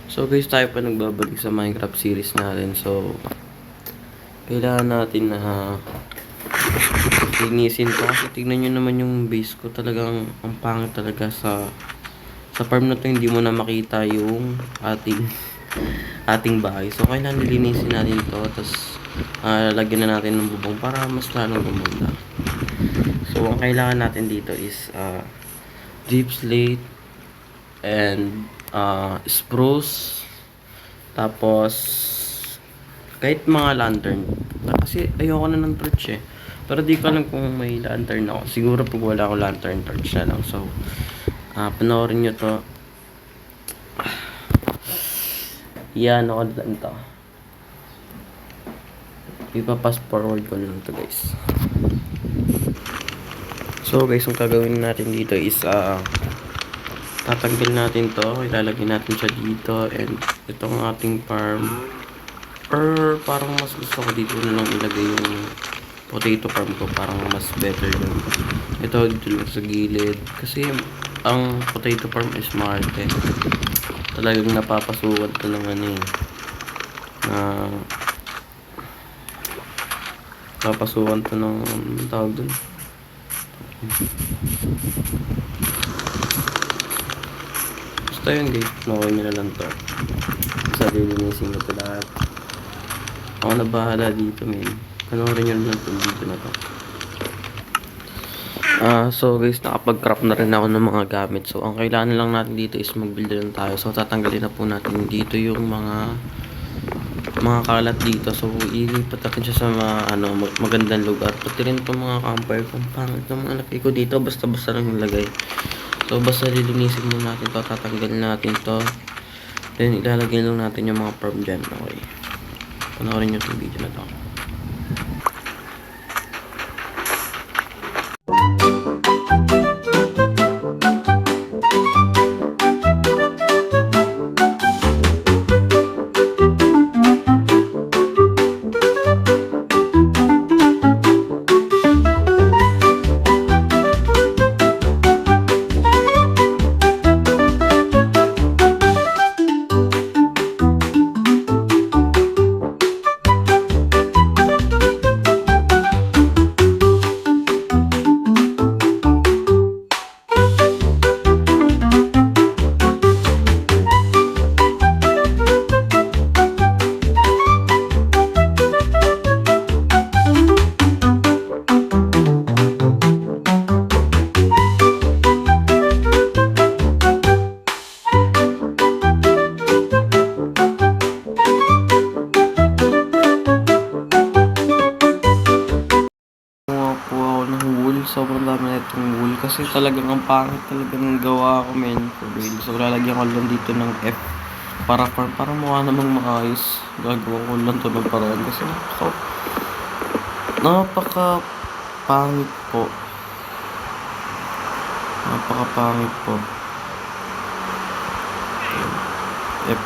So guys, tayo pa nagbabalik sa Minecraft series natin. So, kailangan natin na linisin to. Kasi tignan nyo naman yung base ko. Talagang ang pangit talaga sa farm na to. Hindi mo na makita yung ating bahay. So, kailangan linisin natin to. Tapos, lagyan na natin ng bubong para mas lalong gumanda. So, ang kailangan natin dito is deep slate and spruce, tapos kahit mga lantern, kasi ayoko na ng torch pero di ko alam kung may lantern ako. Siguro pag wala ako lantern, torch na lang. So panoorin nyo to. Yan, ako lang to. Ipa-fast forward ko na lang to guys. So guys, ang gagawin natin dito is tatanggal natin to, ilalagay natin siya dito, and itong ating farm, or parang mas gusto ko dito na lang ilagay yung potato farm ko, parang mas better yun. Ito dito lang sa gilid, kasi ang potato farm is smart talagang napapasukan to ng napapasukan to ng tawag dun. Basta yun guys, nakuha nyo na lang to. Basta lilinisin ko ito lahat. Ako na bahala dito men. Panoorin nyo lang itong video na to. So guys, nakapag-crop na rin ako ng mga gamit. So ang kailangan lang natin dito is mag-build lang tayo. So tatanggalin na po natin dito yung mga kalat dito. So ilipat natin siya sa magandang lugar. Pati rin itong mga campfire kung pangit ng mga laki ko dito. Basta-basta lang yung lagay. So basta lilinisin muna natin to, tatanggalin natin to, then ilalagay lang natin yung mga farm dyan. Okay, panoorin nyo itong video na to. Sobrang dami na itong wool kasi talagang ang pangit talaga ng gawa ko men. So lalagyan ko lang dito ng F para mukha namang maayos. Gagawa ko lang to ng paraan kasi napaka pangit po. F.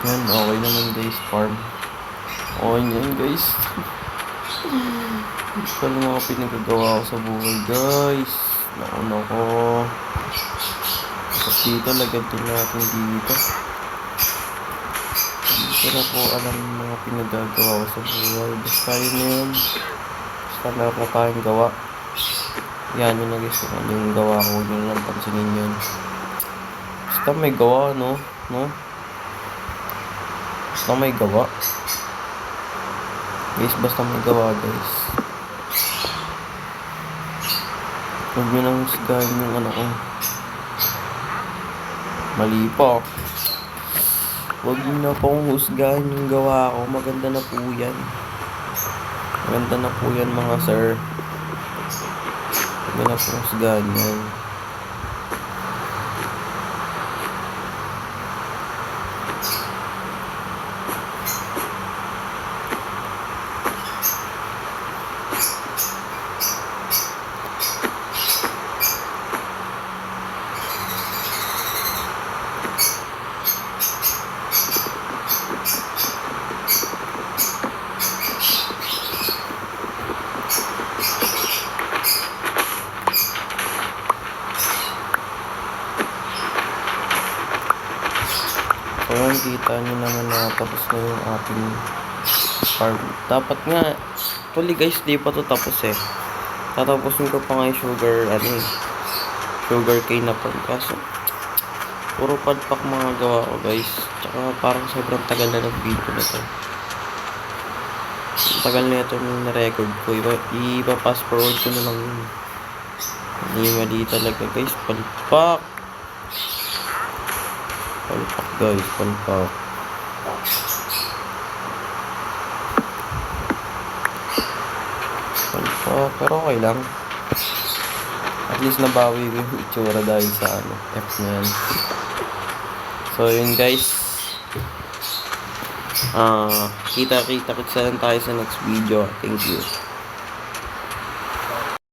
Yan, okay naman guys, farm. Okay yan guys. Ito yung mga pinagagawa ko sa buhay guys. Naku. Tapos dito, lagyan din natin dito. ko na po alam yung mga pinagagawa ko sa buhay. Basta yun na yun. Basta meron na tayong gawa. Yan yun na guys. Ano yung gawa ko. Huwag nyo na lang pansinin yun. Basta may gawa, no? Basta may gawa. Guys, basta may gawa, guys. Huwag nyo nang husgahan yung ano ko. Mali pa. Huwag nyo na pong husgahan yung gawa ko. Maganda na po yan. Maganda na po yan, mga sir. Huwag nyo na pong husgahan yan. So yun, kita nyo naman na tapos na yung ating farm. Dapat nga, actually guys, di pa to tapos eh. Tatapusin ko pa nga yung sugar cane na farm. Kaso, puro padpak mga gawa ko guys. Tsaka parang sobrang tagal na ng video na to. Tagal na ito na-record ko. Ipa-fast forward ko na lang yun. Hindi mali talaga guys, palpak. Palpak guys, palpak. Palpak, pero okay lang. At least nabawi ko yung itsura dahil sa F na yan. So yun guys. Kita-kita lang tayo sa next video. Thank you.